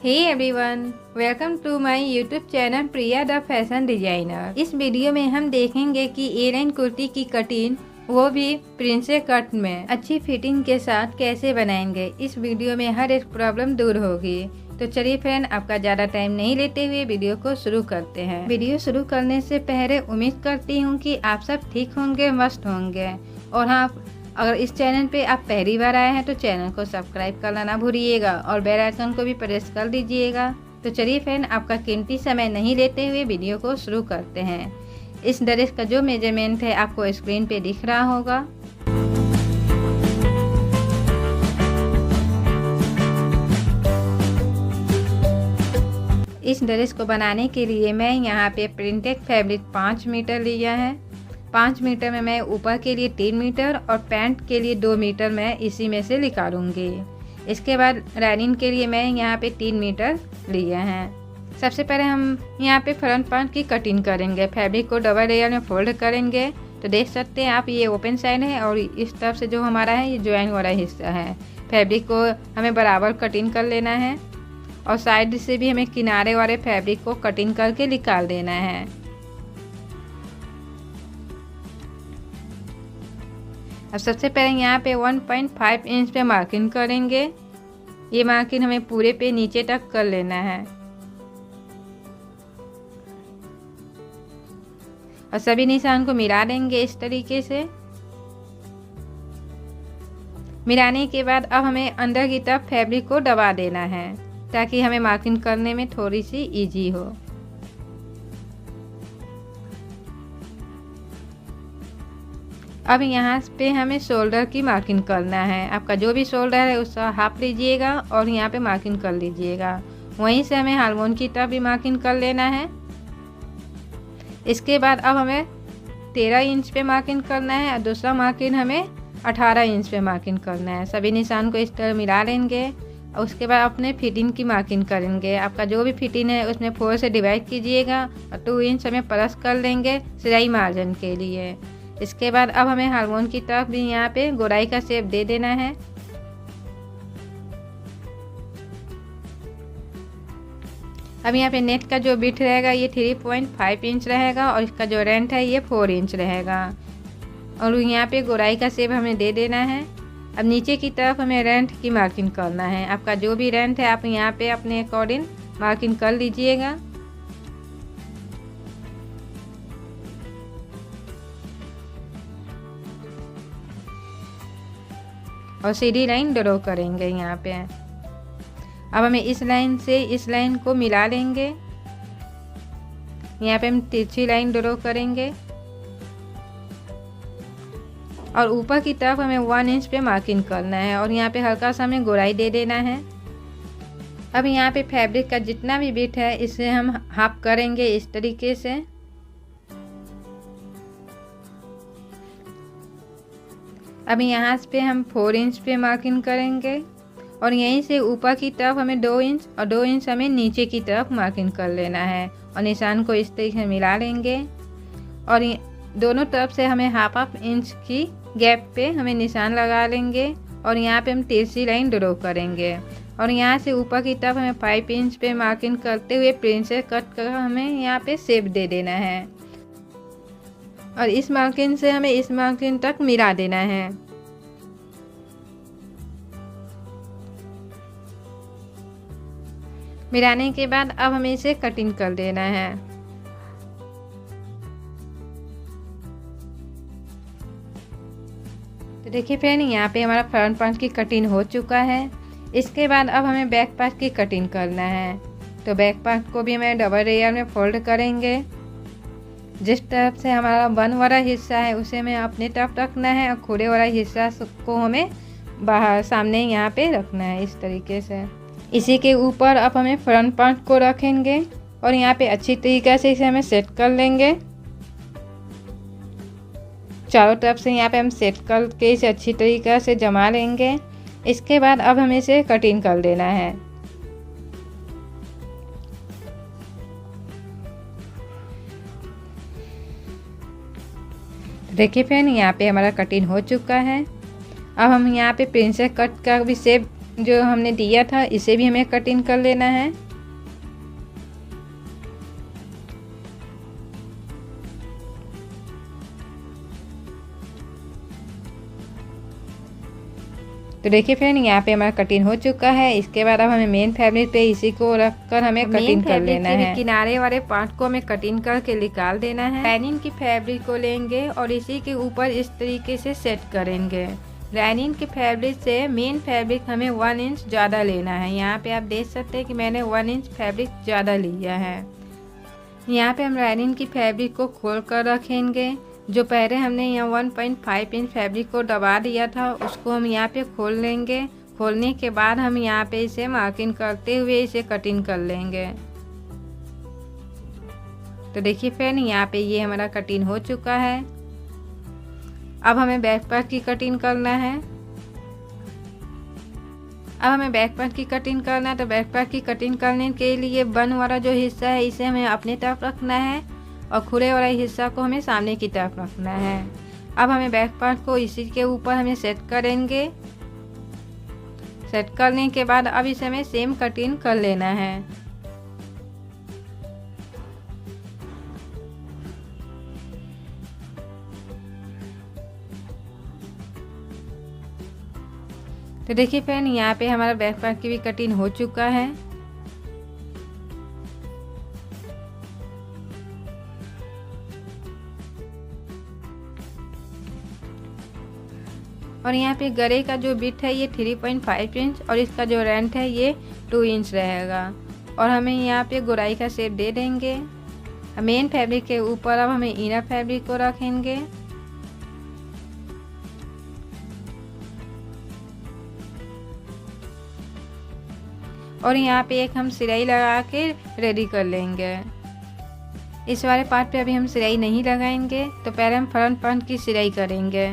Hey everyone, welcome to my YouTube channel Priya the fashion designer. इस video में हम देखेंगे कि ए लाइन कुर्ती की कटिंग, वो भी प्रिंसेस कट में अच्छी फिटिंग के साथ कैसे बनाएंगे। इस वीडियो में हर एक प्रॉब्लम दूर होगी। तो चलिए फ्रेंड, आपका ज़्यादा टाइम नहीं लेते हुए वीडियो को शुरू करते हैं। वीडियो शुरू करने से पहले उम्मीद करती हूँ कि आप सब ठीक होंगे, मस्त होंगे। और हाँ, अगर इस चैनल पे आप पहली बार आए हैं तो चैनल को सब्सक्राइब करना ना भूलिएगा और बेल आइकन को भी प्रेस कर दीजिएगा। तो चलिए फ्रेंड, आपका कीमती समय नहीं लेते हुए वीडियो को शुरू करते हैं। इस ड्रेस का जो मेजरमेंट है आपको स्क्रीन पे दिख रहा होगा। इस ड्रेस को बनाने के लिए मैं यहाँ पे प्रिंटेड फैब्रिक 5 मीटर लिया है। 5 मीटर में मैं ऊपर के लिए 3 मीटर और पैंट के लिए 2 मीटर मैं इसी में से निकालूंगी। इसके बाद लाइनिंग के लिए मैं यहाँ पे 3 मीटर लिया है। सबसे पहले हम यहाँ पे फ्रंट पार्ट की कटिंग करेंगे। फैब्रिक को डबल लेयर में फोल्ड करेंगे। तो देख सकते हैं आप, ये ओपन साइड है और इस तरफ से जो हमारा है ये ज्वाइन वाला हिस्सा है। फैब्रिक को हमें बराबर कटिंग कर लेना है और साइड से भी हमें किनारे वाले फैब्रिक को कटिंग करके निकाल देना है। अब सबसे पहले यहाँ पे 1.5 इंच पे मार्किंग करेंगे। ये मार्किंग हमें पूरे पे नीचे तक कर लेना है और सभी निशान को मिला देंगे इस तरीके से। मिलाने के बाद अब हमें अंदर की तरफ फैब्रिक को दबा देना है ताकि हमें मार्किंग करने में थोड़ी सी इजी हो। अब यहाँ पे हमें शोल्डर की मार्किंग करना है। आपका जो भी शोल्डर है उसका हाफ लीजिएगा और यहाँ पे मार्किंग कर लीजिएगा। वहीं से हमें हार्मोन की तरफ भी मार्किंग कर लेना है। इसके बाद अब हमें 13 इंच पे मार्किंग करना है और दूसरा मार्किंग हमें 18 इंच पे मार्किंग करना है। सभी निशान को इस तरह मिला लेंगे और उसके बाद अपने फिटिंग की मार्किंग करेंगे। आपका जो भी फिटिंग है उसमें 4 से डिवाइड कीजिएगा और 2 इंच हमें प्लस कर लेंगे सिलाई मार्जिन के लिए। इसके बाद अब हमें हार्मोन की तरफ भी यहाँ पे गोलाई का शेप दे देना है। अब यहाँ पे नेट का जो बिट रहेगा ये 3.5 इंच रहेगा और इसका जो रेंथ है ये 4 इंच रहेगा और यहाँ पे गोलाई का शेप हमें दे देना है। अब नीचे की तरफ हमें रेंथ की मार्किंग करना है। आपका जो भी रेंथ है आप यहाँ पे अपने अकॉर्डिंग मार्किंग कर लीजिएगा। और सीधी लाइन ड्रॉ करेंगे यहाँ पे। अब हमें इस लाइन से इस लाइन को मिला लेंगे। यहाँ पे हम तिरछी लाइन ड्रॉ करेंगे और ऊपर की तरफ हमें 1 इंच पे मार्किंग करना है और यहाँ पे हल्का सा हमें गोलाई दे देना है। अब यहाँ पे फैब्रिक का जितना भी बिट है इसे हम हाफ करेंगे इस तरीके से। अब यहाँ पे हम 4 इंच पे मार्किंग करेंगे और यहीं से ऊपर की तरफ हमें 2 इंच और 2 इंच हमें नीचे की तरफ मार्किंग कर लेना है और निशान को इस तरीके से मिला लेंगे और दोनों तरफ से हमें हाफ इंच की गैप पे हमें निशान लगा लेंगे और यहाँ पे हम तिरछी लाइन ड्रॉ करेंगे और यहाँ से ऊपर की तरफ हमें 5 इंच पे मार्किंग करते हुए प्रिंसेस कट कर हमें यहाँ पे शेप दे देना है और इस मार्किंग से हमें इस मार्किंग तक मिला देना है। मिलाने के बाद अब हमें इसे कटिंग कर देना है। तो देखिए फ्रेंड, यहाँ पे हमारा फ्रंट पार्ट की कटिंग हो चुका है। इसके बाद अब हमें बैक पार्ट की कटिंग करना है। तो बैक पार्ट को भी हमें डबल लेयर में फोल्ड करेंगे। जिस तरफ से हमारा बन वाला हिस्सा है उसे हमें अपने तरफ रखना है और खुले वाला हिस्सा को हमें बाहर सामने यहाँ पे रखना है इस तरीके से। इसी के ऊपर अब हमें फ्रंट पार्ट को रखेंगे और यहाँ पे अच्छी तरीके से इसे हमें सेट कर लेंगे। चारों तरफ से यहाँ पे हम सेट करके इसे अच्छी तरीके से जमा लेंगे। इसके बाद अब हमें इसे कटिंग कर देना है। देखिए फ्रेंड, यहाँ पे हमारा कटिंग हो चुका है। अब हम यहाँ पे प्रिंसेस कट का भी शेप जो हमने दिया था इसे भी हमें कटिंग कर लेना है। तो देखिए फ्रेंड, यहाँ पे हमारा कटिंग हो चुका है। इसके बाद अब हमें मेन फैब्रिक पे इसी को रखकर हमें कटिंग कर लेना है। किनारे वाले पार्ट को हमें कटिंग करके निकाल देना है। लाइनिंग की फैब्रिक को लेंगे और इसी के ऊपर इस तरीके से सेट करेंगे। लाइनिंग की फैब्रिक से मेन फैब्रिक हमें 1 इंच ज़्यादा लेना है। यहाँ पे आप देख सकते हैं कि मैंने 1 इंच फैब्रिक ज़्यादा लिया है। यहाँ पे हम लाइनिंग की फैब्रिक को खोल कर रखेंगे। जो पहले हमने यहाँ 1.5 इंच फैब्रिक को दबा दिया था उसको हम यहाँ पे खोल लेंगे। खोलने के बाद हम यहाँ पे इसे मार्किंग करते हुए इसे कटिंग कर लेंगे। तो देखिए फ्रेंड, यहाँ पे ये हमारा कटिंग हो चुका है। अब हमें बैक पार्ट की कटिंग करना है। अब हमें बैक पार्ट की कटिंग करना है। तो बैक पार्ट की कटिंग करने के लिए बन वाला जो हिस्सा है इसे हमें अपनी तरफ रखना है और खुले वाला हिस्सा को हमें सामने की तरफ रखना है। अब हमें बैक पार्ट को इसी के ऊपर हमें सेट करेंगे। सेट करने के बाद अब इसे हमें सेम कटिंग कर लेना है। तो देखिए फ्रेंड, यहाँ पे हमारा बैक पार्ट की भी कटिंग हो चुका है। और यहाँ पे गले का जो बिट है ये 3.5 इंच और इसका जो लेंथ है ये 2 इंच रहेगा। और हमें यहाँ पे गोलाई का शेप दे देंगे। मेन फैब्रिक के ऊपर अब हमें इनर फैब्रिक को रखेंगे। और यहाँ पे एक हम सिलाई लगा के रेडी कर लेंगे। इस वाले पार्ट पे अभी हम सिलाई नहीं लगाएंगे, तो पहले हम फ्रंट पार्ट की सिलाई करेंगे।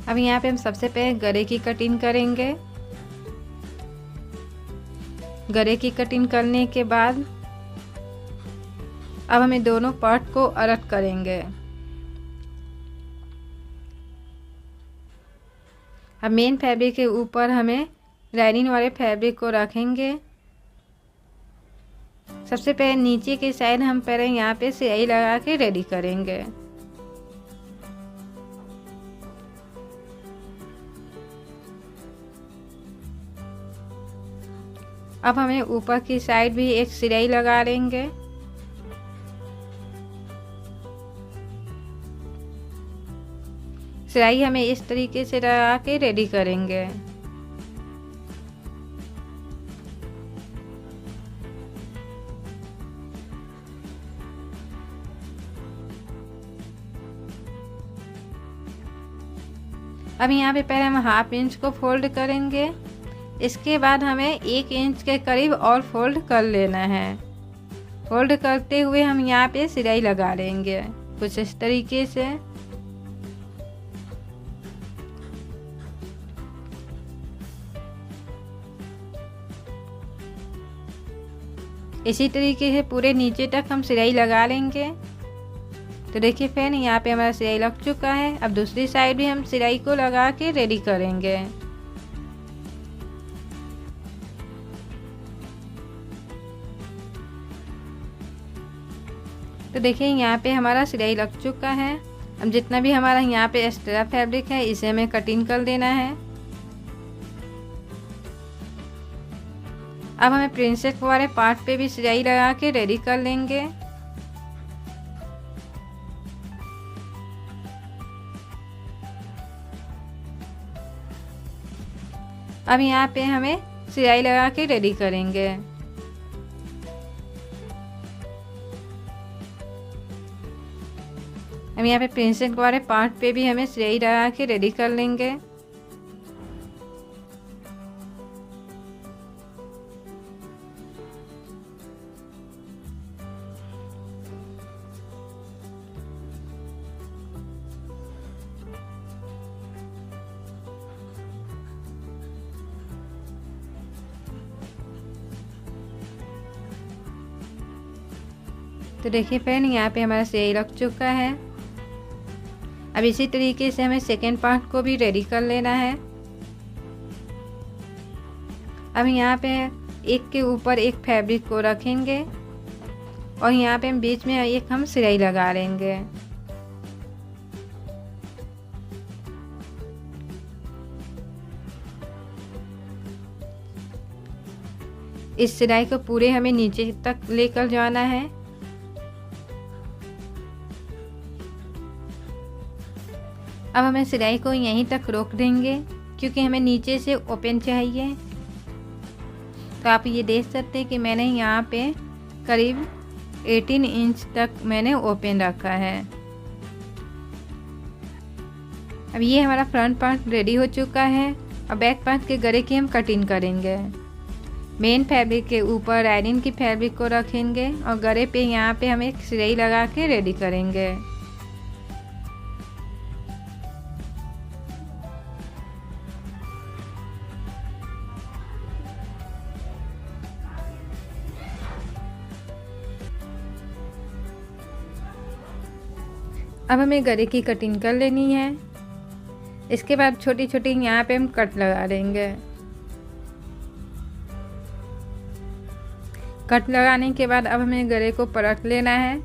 अब यहाँ पे हम सबसे पहले गले की कटिंग करेंगे। गले की कटिंग करने के बाद अब हमें दोनों पार्ट को अलग करेंगे। अब मेन फैब्रिक के ऊपर हमें लाइनिंग वाले फैब्रिक को रखेंगे। सबसे पहले नीचे के साइड हम पहले यहाँ पे सिलाई लगा के रेडी करेंगे। अब हमें ऊपर की साइड भी एक सिलाई लगा लेंगे। सिलाई हमें इस तरीके से लगा के रेडी करेंगे। अब यहाँ पे पहले हम 1/2 इंच को फोल्ड करेंगे। इसके बाद हमें 1 इंच के करीब और फोल्ड कर लेना है। फोल्ड करते हुए हम यहाँ पे सिलाई लगा लेंगे कुछ इस तरीके से। इसी तरीके से पूरे नीचे तक हम सिलाई लगा लेंगे। तो देखिए फ्रेंड, यहाँ पे हमारा सिलाई लग चुका है। अब दूसरी साइड भी हम सिलाई को लगा के रेडी करेंगे। तो देखिए यहाँ पे हमारा सिलाई लग चुका है। अब जितना भी हमारा यहाँ पे एक्स्ट्रा फैब्रिक है इसे हमें कटिंग कर देना है। अब हमें प्रिंसेस वाले पार्ट पे भी सिलाई लगा के रेडी कर लेंगे। अब यहाँ पे हमें सिलाई लगा के रेडी करेंगे। अब यहाँ पे प्रिंसेस वाले पार्ट पे भी हमें सिलाई लगा के रेडी कर लेंगे। तो देखिए फ्रेंड, यहाँ पे हमारा सिलाई लग चुका है। अब इसी तरीके से हमें सेकेंड पार्ट को भी रेडी कर लेना है। अब यहाँ पे एक के ऊपर एक फैब्रिक को रखेंगे और यहाँ पे हम बीच में एक हम सिलाई लगा लेंगे। इस सिलाई को पूरे हमें नीचे तक लेकर जाना है। अब हमें सिलाई को यहीं तक रोक देंगे क्योंकि हमें नीचे से ओपन चाहिए। तो आप ये देख सकते हैं कि मैंने यहाँ पे करीब 18 इंच तक मैंने ओपन रखा है। अब ये हमारा फ्रंट पार्ट रेडी हो चुका है। अब बैक पार्ट के गले की हम कटिंग करेंगे। मेन फैब्रिक के ऊपर लाइनिंग की फैब्रिक को रखेंगे और गले पे यहाँ पे हम एक सिलाई लगा के रेडी करेंगे। अब हमें गले की कटिंग कर लेनी है। इसके बाद छोटी छोटी यहाँ पे हम कट लगा देंगे। कट लगाने के बाद अब हमें गले को पलट लेना है।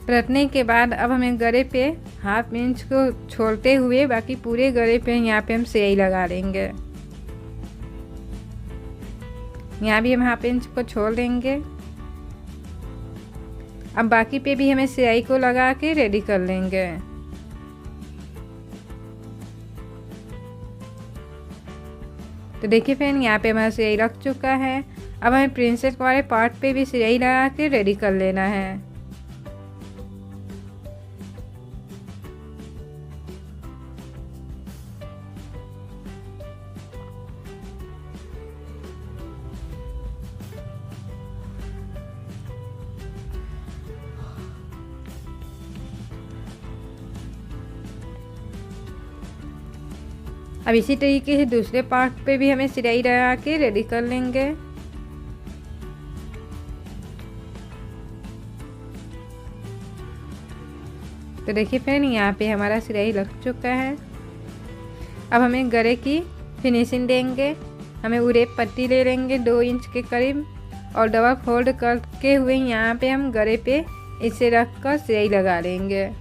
पलटने के बाद अब हमें गले पे हाफ इंच को छोड़ते हुए बाकी पूरे गले पे यहाँ पे हम सिलाई लगा देंगे। यहाँ भी हम हाफ इंच को छोड़ देंगे। अब बाकी पे भी हमें सिलाई को लगा के रेडी कर लेंगे। तो देखिए फ्रेंड, यहाँ पे हमारा सिलाई लग चुका है। अब हमें प्रिंसेस वाले पार्ट पे भी सिलाई लगा के रेडी कर लेना है। अब इसी तरीके से दूसरे पार्ट पे भी हमें सिलाई लगा के रेडी कर लेंगे। तो देखिए फ्रेंड, यहाँ पे हमारा सिलाई लग चुका है। अब हमें गले की फिनिशिंग देंगे। हमें उरेप पट्टी ले लेंगे 2 इंच के करीब और डबल फोल्ड करके हुए यहाँ पे हम गले पे इसे रख कर सिलाई लगा लेंगे।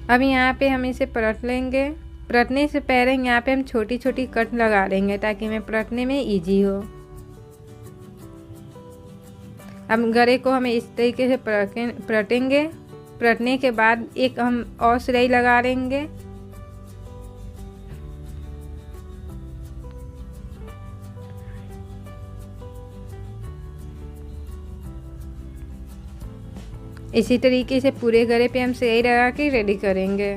अब यहाँ पे हम इसे पलट लेंगे। पलटने से पहले यहाँ पे हम छोटी छोटी कट लगा लेंगे ताकि हमें पलटने में इजी हो। अब गले को हमें इस तरीके से पलटेंगे। पलटने के बाद एक हम और सिलाई लगा लेंगे। इसी तरीके से पूरे गले पे हम सिलाई लगा के रेडी करेंगे।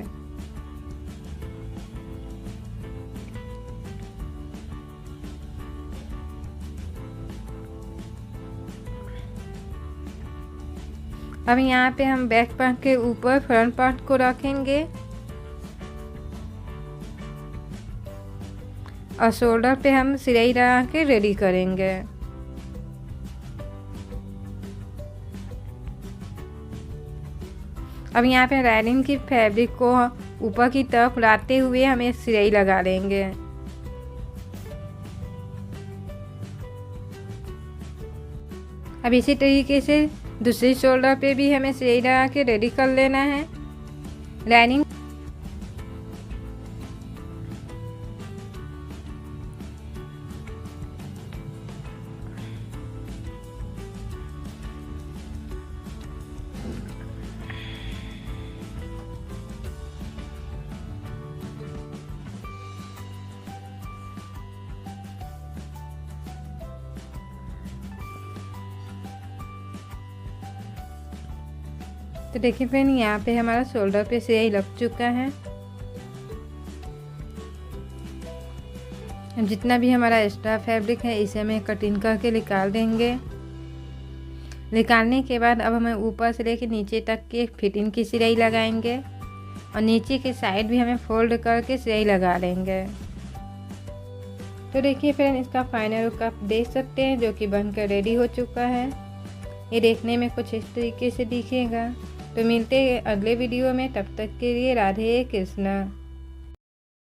अब यहाँ पे हम बैक पार्ट के ऊपर फ्रंट पार्ट को रखेंगे और शोल्डर पे हम सिलाई लगा के रेडी करेंगे। अब यहाँ पे लाइनिंग की फैब्रिक को ऊपर की तरफ लाते हुए हमें सिलाई लगा लेंगे। अब इसी तरीके से दूसरी शोल्डर पे भी हमें सिलाई लगा के रेडी कर लेना है। लाइनिंग तो देखिए फ्रेंड, यहाँ पे हमारा शोल्डर पे सिलाई लग चुका है। जितना भी हमारा एक्स्ट्रा फैब्रिक है इसे हमें कटिंग करके निकाल देंगे। निकालने के बाद अब हमें ऊपर से लेकर नीचे तक की फिटिंग की सिलाई लगाएंगे और नीचे के साइड भी हमें फोल्ड करके सिलाई लगा लेंगे। तो देखिए फ्रेंड, इसका फाइनल लुक आप देख सकते हैं जो कि बनकर रेडी हो चुका है। ये देखने में कुछ इस तरीके से दिखेगा। तो मिलते हैं अगले वीडियो में, तब तक के लिए राधे कृष्णा।